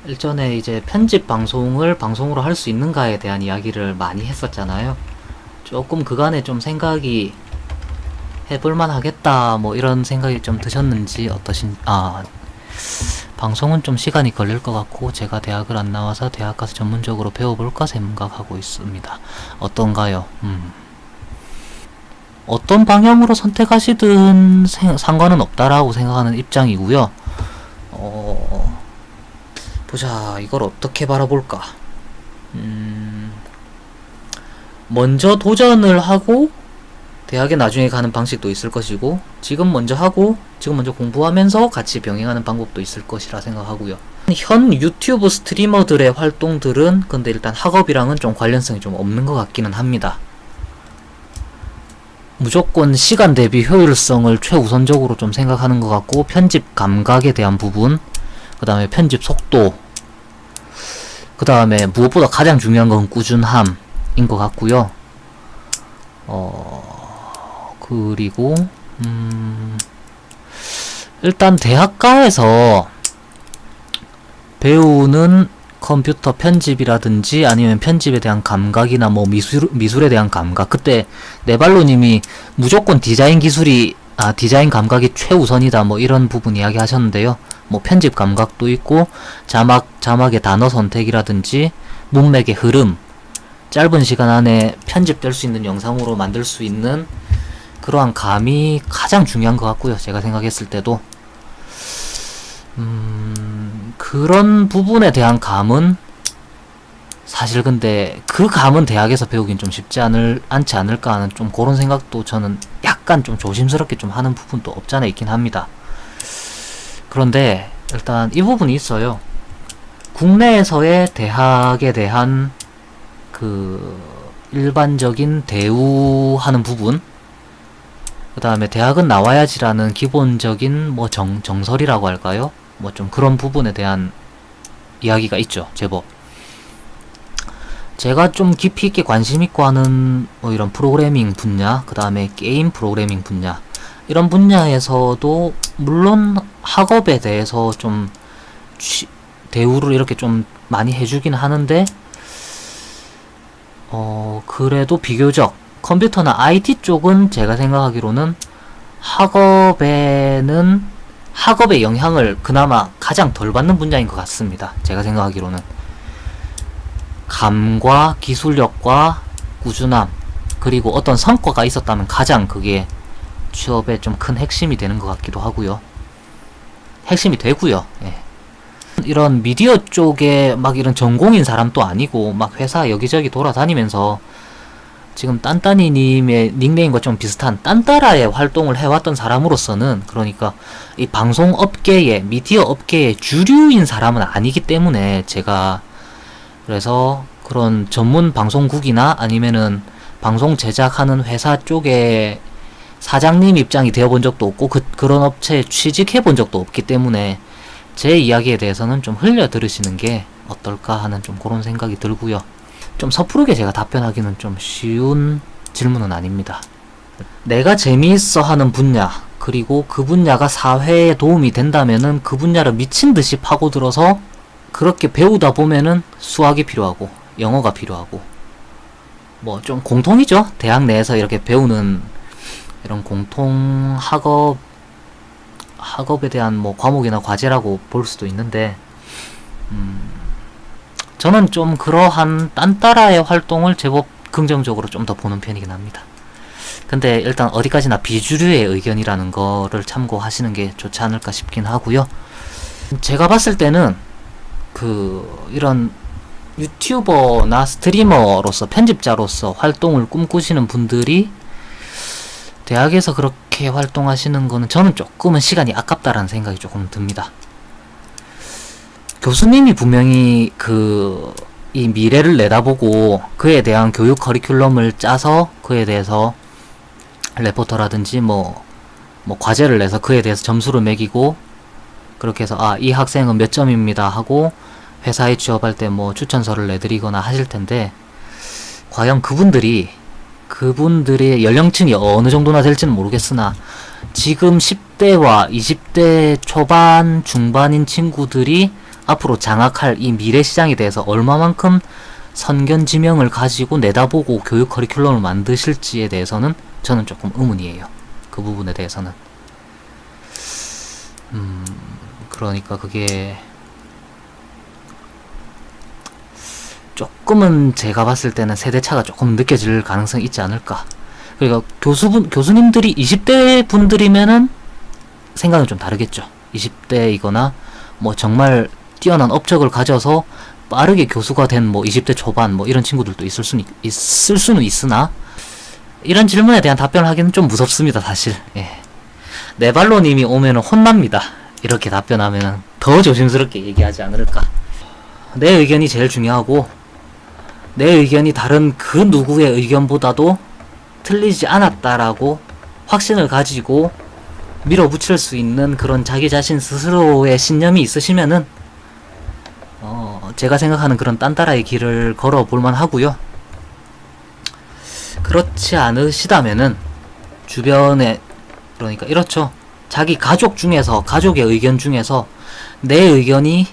일전에 이제 편집 방송을 방송으로 할 수 있는가에 대한 이야기를 많이 했었잖아요. 조금 그간에 좀 생각이 해볼만 하겠다, 뭐 이런 생각이 좀 드셨는지 방송은 좀 시간이 걸릴 것 같고, 제가 대학을 안 나와서 대학 가서 전문적으로 배워볼까 생각하고 있습니다. 어떤가요? 어떤 방향으로 선택하시든 상관은 없다라고 생각하는 입장이고요. 보자, 이걸 어떻게 바라볼까? 먼저 도전을 하고 대학에 나중에 가는 방식도 있을 것이고, 지금 먼저 하고 지금 먼저 공부하면서 같이 병행하는 방법도 있을 것이라 생각하고요. 현 유튜브 스트리머들의 활동들은 근데 일단 학업이랑은 좀 관련성이 좀 없는 것 같기는 합니다. 무조건 시간 대비 효율성을 최우선적으로 좀 생각하는 것 같고, 편집 감각에 대한 부분, 그 다음에 편집 속도, 그 다음에 무엇보다 가장 중요한 건 꾸준함인 것 같고요. 그리고 일단 대학가에서 배우는 컴퓨터 편집이라든지 아니면 편집에 대한 감각이나 뭐 미술에 대한 감각, 그때 네발로님이 무조건 디자인 감각이 최우선이다 뭐 이런 부분 이야기 하셨는데요. 뭐 편집 감각도 있고, 자막의 단어 선택이라든지 문맥의 흐름, 짧은 시간 안에 편집될 수 있는 영상으로 만들 수 있는 그러한 감이 가장 중요한 것 같고요. 제가 생각했을 때도 그런 부분에 대한 감은 사실, 근데 그 감은 대학에서 배우긴 좀 쉽지 않지 않을까 하는 좀 그런 생각도 저는 약간 좀 조심스럽게 좀 하는 부분도 없잖아 있긴 합니다. 그런데 일단 이 부분이 있어요. 국내에서의 대학에 대한 그 일반적인 대우하는 부분, 그 다음에 대학은 나와야지라는 기본적인 뭐 정설이라고 할까요? 뭐 좀 그런 부분에 대한 이야기가 있죠, 제법. 제가 좀 깊이 있게 관심 있고 하는 뭐 이런 프로그래밍 분야, 그 다음에 게임 프로그래밍 분야, 이런 분야에서도 물론 학업에 대해서 좀 대우를 이렇게 좀 많이 해주긴 하는데, 그래도 비교적 컴퓨터나 IT 쪽은 제가 생각하기로는 학업의 영향을 그나마 가장 덜 받는 분야인 것 같습니다. 제가 생각하기로는 감과 기술력과 꾸준함, 그리고 어떤 성과가 있었다면 가장 그게 취업에 좀 큰 핵심이 되는 것 같기도 하고요. 핵심이 되고요. 예. 이런 미디어 쪽에 막 이런 전공인 사람도 아니고 막 회사 여기저기 돌아다니면서 지금 딴따니님의 닉네임과 좀 비슷한 딴따라의 활동을 해왔던 사람으로서는, 그러니까 이 방송 업계의, 미디어 업계의 주류인 사람은 아니기 때문에, 제가 그래서 그런 전문 방송국이나 아니면은 방송 제작하는 회사 쪽에 사장님 입장이 되어본 적도 없고 그런 업체에 취직해 본 적도 없기 때문에 제 이야기에 대해서는 좀 흘려 들으시는 게 어떨까 하는 좀 그런 생각이 들고요. 좀 섣부르게 제가 답변하기는 좀 쉬운 질문은 아닙니다. 내가 재미있어 하는 분야, 그리고 그 분야가 사회에 도움이 된다면은 그 분야를 미친 듯이 파고들어서 그렇게 배우다 보면은 수학이 필요하고 영어가 필요하고, 뭐 좀 공통이죠. 대학 내에서 이렇게 배우는 이런 공통 학업에 대한 뭐 과목이나 과제라고 볼 수도 있는데, 저는 좀 그러한 딴따라의 활동을 제법 긍정적으로 좀 더 보는 편이긴 합니다. 근데 일단 어디까지나 비주류의 의견이라는 거를 참고하시는 게 좋지 않을까 싶긴 하고요. 제가 봤을 때는 이런 유튜버나 스트리머로서, 편집자로서 활동을 꿈꾸시는 분들이 대학에서 그렇게 활동하시는 거는 저는 조금은 시간이 아깝다라는 생각이 조금 듭니다. 교수님이 분명히 이 미래를 내다보고 그에 대한 교육 커리큘럼을 짜서 그에 대해서 레포터라든지 뭐 과제를 내서 그에 대해서 점수를 매기고, 그렇게 해서 이 학생은 몇 점입니다 하고 회사에 취업할 때 뭐 추천서를 내드리거나 하실 텐데, 과연 그분들의 연령층이 어느 정도나 될지는 모르겠으나 지금 10대와 20대 초반 중반인 친구들이 앞으로 장악할 이 미래 시장에 대해서 얼마만큼 선견지명을 가지고 내다보고 교육 커리큘럼을 만드실지에 대해서는 저는 조금 의문이에요. 그 부분에 대해서는. 그러니까 그게 조금은 제가 봤을 때는 세대차가 조금 느껴질 가능성이 있지 않을까. 그러니까 교수님들이 20대 분들이면은 생각은 좀 다르겠죠. 20대이거나 뭐 정말 뛰어난 업적을 가져서 빠르게 교수가 된 뭐 20대 초반 뭐 이런 친구들도 있을 수는 있으나 이런 질문에 대한 답변을 하기는 좀 무섭습니다, 사실. 예. 네발로님이 오면은 혼납니다. 이렇게 답변하면은 더 조심스럽게 얘기하지 않을까. 내 의견이 제일 중요하고 내 의견이 다른 그 누구의 의견보다도 틀리지 않았다라고 확신을 가지고 밀어붙일 수 있는 그런 자기 자신 스스로의 신념이 있으시면은 제가 생각하는 그런 딴따라의 길을 걸어볼 만하고요. 그렇지 않으시다면은 주변에, 그러니까 이렇죠. 자기 가족 중에서, 가족의 의견 중에서 내 의견이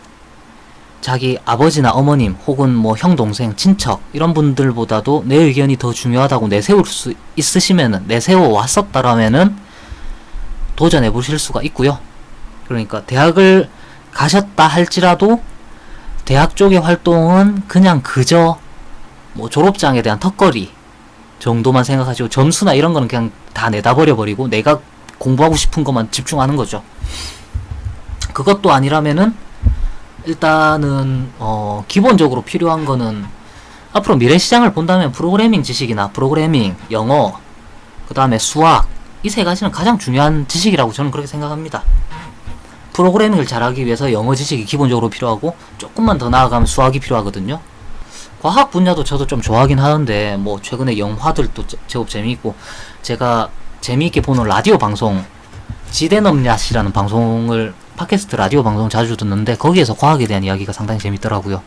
자기 아버지나 어머님 혹은 뭐 형, 동생, 친척 이런 분들보다도 내 의견이 더 중요하다고 내세울 수 있으시면은, 내세워 왔었다라면은 도전해 보실 수가 있고요. 그러니까 대학을 가셨다 할지라도 대학 쪽의 활동은 그냥 그저 뭐 졸업장에 대한 턱걸이 정도만 생각하시고 점수나 이런 거는 그냥 다 내다버려 버리고 내가 공부하고 싶은 것만 집중하는 거죠. 그것도 아니라면은 일단은 기본적으로 필요한 거는 앞으로 미래 시장을 본다면 프로그래밍 지식이나 프로그래밍, 영어, 그 다음에 수학, 이 세 가지는 가장 중요한 지식이라고 저는 그렇게 생각합니다. 프로그래밍을 잘하기 위해서 영어 지식이 기본적으로 필요하고 조금만 더 나아가면 수학이 필요하거든요. 과학 분야도 저도 좀 좋아하긴 하는데 뭐 최근에 영화들도 제법 재미있고, 제가 재미있게 보는 라디오 방송 지대넘냐시라는 방송을, 팟캐스트 라디오 방송 자주 듣는데 거기에서 과학에 대한 이야기가 상당히 재밌더라고요.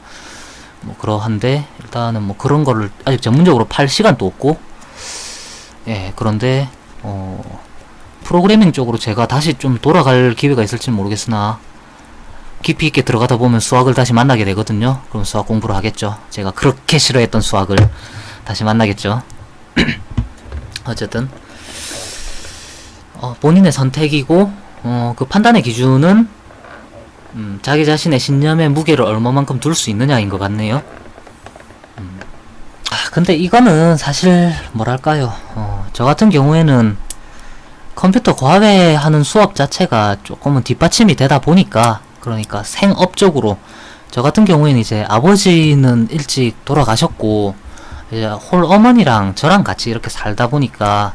뭐 그러한데 일단은 뭐 그런 거를 아직 전문적으로 팔 시간도 없고, 예, 그런데 프로그래밍 쪽으로 제가 다시 좀 돌아갈 기회가 있을지는 모르겠으나 깊이 있게 들어가다 보면 수학을 다시 만나게 되거든요. 그럼 수학 공부를 하겠죠. 제가 그렇게 싫어했던 수학을 다시 만나겠죠. 어쨌든 본인의 선택이고 그 판단의 기준은 자기 자신의 신념의 무게를 얼마만큼 둘 수 있느냐인 것 같네요. 근데 이거는 사실 뭐랄까요, 저 같은 경우에는 컴퓨터 과외 하는 수업 자체가 조금은 뒷받침이 되다 보니까, 그러니까 생업적으로 저 같은 경우에는 이제 아버지는 일찍 돌아가셨고 이제 홀 어머니랑 저랑 같이 이렇게 살다 보니까,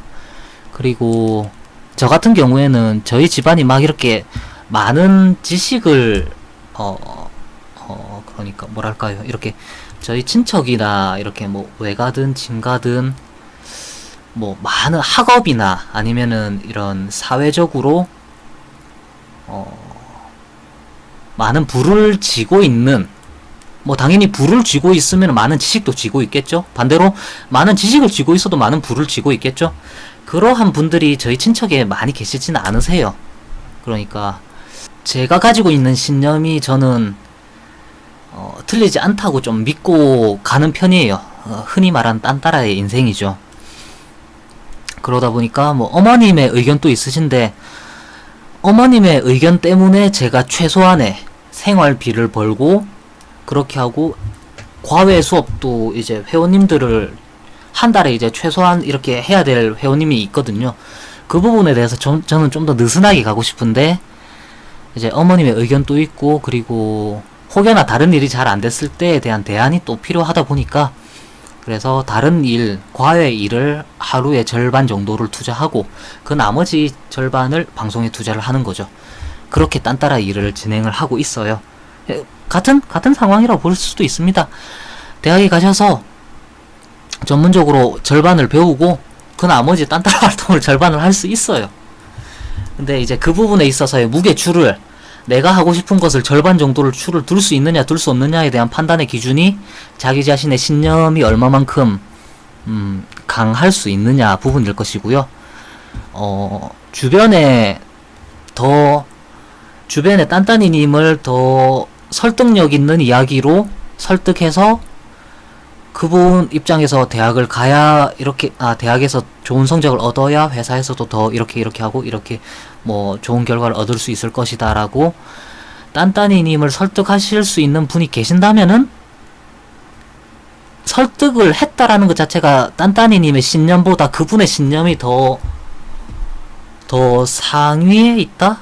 그리고 저 같은 경우에는 저희 집안이 막 이렇게 많은 지식을 그러니까 뭐랄까요, 이렇게 저희 친척이나 이렇게 뭐 외가든 친가든 뭐 많은 학업이나 아니면은 이런 사회적으로 많은 부를 쥐고 있는, 뭐 당연히 부를 쥐고 있으면 많은 지식도 쥐고 있겠죠. 반대로 많은 지식을 쥐고 있어도 많은 부를 쥐고 있겠죠. 그러한 분들이 저희 친척에 많이 계시지는 않으세요. 그러니까 제가 가지고 있는 신념이 저는 틀리지 않다고 좀 믿고 가는 편이에요. 흔히 말하는 딴따라의 인생이죠. 그러다 보니까 뭐 어머님의 의견도 있으신데 어머님의 의견 때문에 제가 최소한의 생활비를 벌고 그렇게 하고, 과외 수업도 이제 회원님들을 한 달에 이제 최소한 이렇게 해야 될 회원님이 있거든요. 그 부분에 대해서 저는 좀 더 느슨하게 가고 싶은데 이제 어머님의 의견도 있고, 그리고 혹여나 다른 일이 잘 안 됐을 때에 대한 대안이 또 필요하다 보니까, 그래서 다른 일, 과외 일을 하루에 절반 정도를 투자하고 그 나머지 절반을 방송에 투자를 하는 거죠. 그렇게 딴따라 일을 진행을 하고 있어요. 같은 상황이라고 볼 수도 있습니다. 대학에 가셔서 전문적으로 절반을 배우고 그 나머지 딴따라 활동을 절반을 할 수 있어요. 근데 이제 그 부분에 있어서의 무게추를, 내가 하고 싶은 것을 절반 정도를 추를 둘 수 있느냐 둘 수 없느냐에 대한 판단의 기준이 자기 자신의 신념이 얼마만큼 강할 수 있느냐 부분일 것이고요. 주변에 딴따니님을 더 설득력 있는 이야기로 설득해서 그분 입장에서 대학을 가야 이렇게 대학에서 좋은 성적을 얻어야 회사에서도 더 이렇게 하고 이렇게 뭐 좋은 결과를 얻을 수 있을 것이다 라고 딴딴이님을 설득하실 수 있는 분이 계신다면은 설득을 했다라는 것 자체가 딴딴이님의 신념보다 그분의 신념이 더 상위에 있다?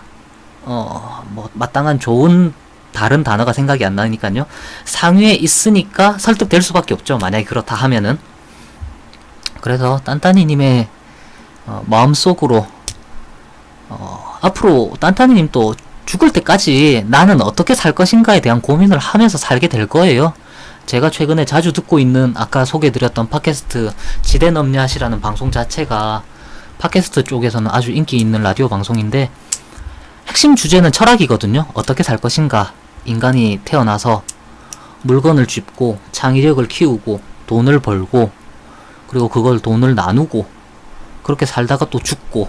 뭐 마땅한 좋은 다른 단어가 생각이 안 나니까요. 상위에 있으니까 설득될 수밖에 없죠. 만약에 그렇다 하면은. 그래서 딴딴이님의 마음속으로 앞으로 딴딴이님도 죽을 때까지 나는 어떻게 살 것인가에 대한 고민을 하면서 살게 될 거예요. 제가 최근에 자주 듣고 있는 아까 소개해드렸던 팟캐스트 지대넘냐시라는 방송 자체가 팟캐스트 쪽에서는 아주 인기 있는 라디오 방송인데 핵심 주제는 철학이거든요. 어떻게 살 것인가. 인간이 태어나서 물건을 쥐고 창의력을 키우고 돈을 벌고 그리고 그걸 돈을 나누고 그렇게 살다가 또 죽고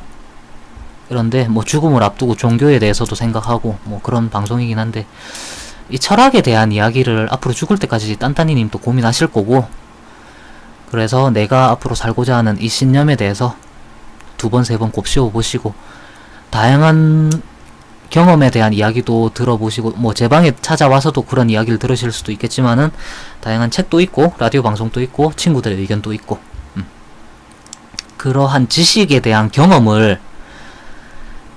그런데 뭐 죽음을 앞두고 종교에 대해서도 생각하고 뭐 그런 방송이긴 한데 이 철학에 대한 이야기를 앞으로 죽을 때까지 딴딴이님 또 고민하실 거고 그래서 내가 앞으로 살고자 하는 이 신념에 대해서 2번, 3번 곱씹어 보시고 다양한 경험에 대한 이야기도 들어보시고 뭐 제 방에 찾아와서도 그런 이야기를 들으실 수도 있겠지만은 다양한 책도 있고 라디오 방송도 있고 친구들의 의견도 있고 그러한 지식에 대한 경험을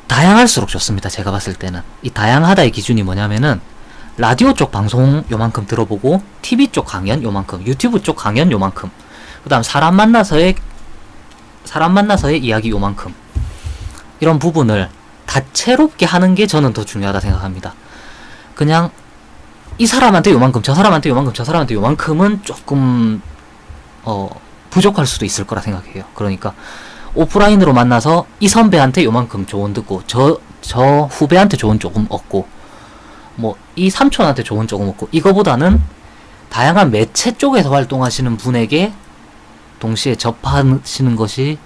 다양할수록 좋습니다. 제가 봤을 때는 이 다양하다의 기준이 뭐냐면은 라디오 쪽 방송 요만큼 들어보고 TV 쪽 강연 요만큼 유튜브 쪽 강연 요만큼 그 다음 사람 만나서의 이야기 요만큼 이런 부분을 다채롭게 하는 게 저는 더 중요하다 생각합니다. 그냥 이 사람한테 요만큼 저 사람한테 요만큼 저 사람한테 요만큼은 조금 부족할 수도 있을 거라 생각해요. 그러니까 오프라인으로 만나서 이 선배한테 요만큼 조언 듣고 저 후배한테 조언 조금 얻고 뭐 이 삼촌한테 조언 조금 얻고 이거보다는 다양한 매체 쪽에서 활동하시는 분에게 동시에 접하시는 것이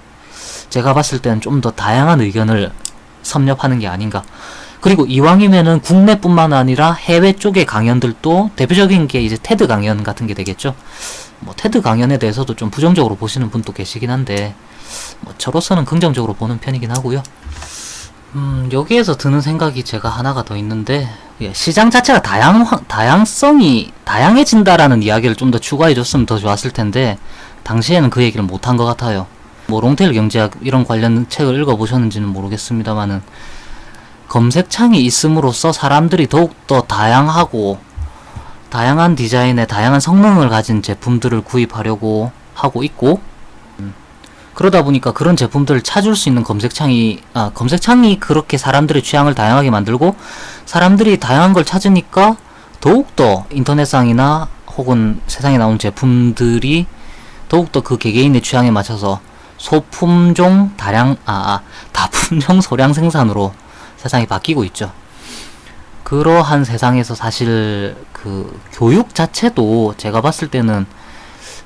제가 봤을 때는 좀 더 다양한 의견을 섭렵하는 게 아닌가. 그리고 이왕이면은 국내뿐만 아니라 해외 쪽의 강연들도 대표적인 게 이제 테드 강연 같은 게 되겠죠. 뭐 테드 강연에 대해서도 좀 부정적으로 보시는 분도 계시긴 한데 뭐 저로서는 긍정적으로 보는 편이긴 하고요. 여기에서 드는 생각이 제가 하나가 더 있는데 시장 자체가 다양성이 다양해진다라는 이야기를 좀 더 추가해줬으면 더 좋았을 텐데 당시에는 그 얘기를 못한 것 같아요. 뭐 롱테일 경제학 이런 관련 책을 읽어보셨는지는 모르겠습니다만은 검색창이 있음으로써 사람들이 더욱더 다양하고 다양한 디자인의 다양한 성능을 가진 제품들을 구입하려고 하고 있고 그러다 보니까 그런 제품들을 찾을 수 있는 검색창이 그렇게 사람들의 취향을 다양하게 만들고 사람들이 다양한 걸 찾으니까 더욱더 인터넷상이나 혹은 세상에 나온 제품들이 더욱더 그 개개인의 취향에 맞춰서 다품종 소량 생산으로 세상이 바뀌고 있죠. 그러한 세상에서 사실 그 교육 자체도 제가 봤을 때는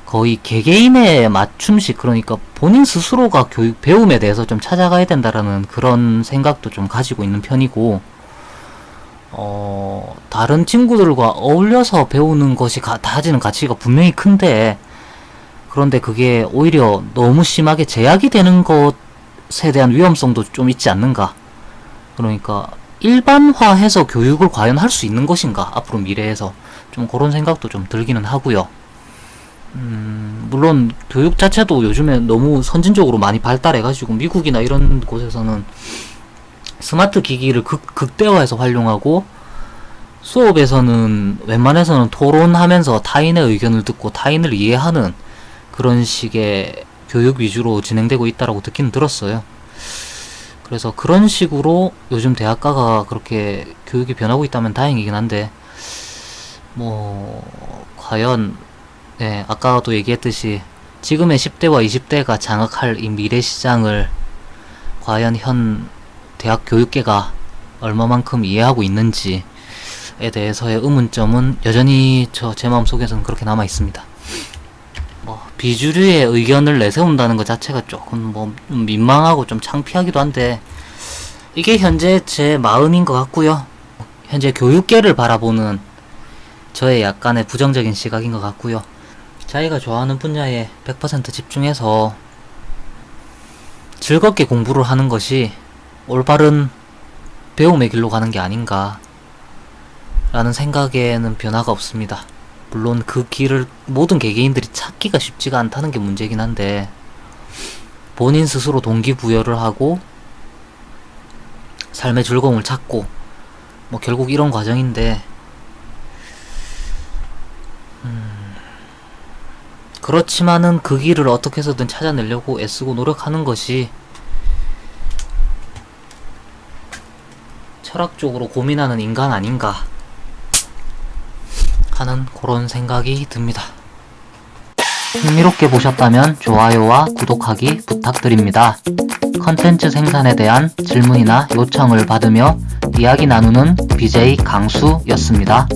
거의 개개인의 맞춤식 그러니까 본인 스스로가 배움에 대해서 좀 찾아가야 된다라는 그런 생각도 좀 가지고 있는 편이고 다른 친구들과 어울려서 배우는 것이 가지는 가치가 분명히 큰데 그런데 그게 오히려 너무 심하게 제약이 되는 것에 대한 위험성도 좀 있지 않는가. 그러니까 일반화해서 교육을 과연 할 수 있는 것인가 앞으로 미래에서 좀 그런 생각도 좀 들기는 하고요. 물론 교육 자체도 요즘에 너무 선진적으로 많이 발달해가지고 미국이나 이런 곳에서는 스마트 기기를 극대화해서 활용하고 수업에서는 웬만해서는 토론하면서 타인의 의견을 듣고 타인을 이해하는 그런 식의 교육 위주로 진행되고 있다라고 듣기는 들었어요. 그래서 그런 식으로 요즘 대학가가 그렇게 교육이 변하고 있다면 다행이긴 한데 뭐 과연 아까도 얘기했듯이 지금의 10대와 20대가 장악할 이 미래 시장을 과연 현 대학 교육계가 얼마만큼 이해하고 있는지에 대해서의 의문점은 여전히 제 마음속에서는 그렇게 남아 있습니다. 뭐 비주류의 의견을 내세운다는 것 자체가 조금 뭐 민망하고 좀 창피하기도 한데 이게 현재 제 마음인 것 같고요. 현재 교육계를 바라보는 저의 약간의 부정적인 시각인 것 같고요. 자기가 좋아하는 분야에 100% 집중해서 즐겁게 공부를 하는 것이 올바른 배움의 길로 가는 게 아닌가 라는 생각에는 변화가 없습니다. 물론 그 길을 모든 개개인들이 찾기가 쉽지가 않다는 게 문제긴 한데, 본인 스스로 동기부여를 하고 삶의 즐거움을 찾고 뭐 결국 이런 과정인데, 그렇지만은 그 길을 어떻게 해서든 찾아내려고 애쓰고 노력하는 것이 철학적으로 고민하는 인간 아닌가 하는 그런 생각이 듭니다. 흥미롭게 보셨다면 좋아요와 구독하기 부탁드립니다. 컨텐츠 생산에 대한 질문이나 요청을 받으며 이야기 나누는 BJ 강수였습니다.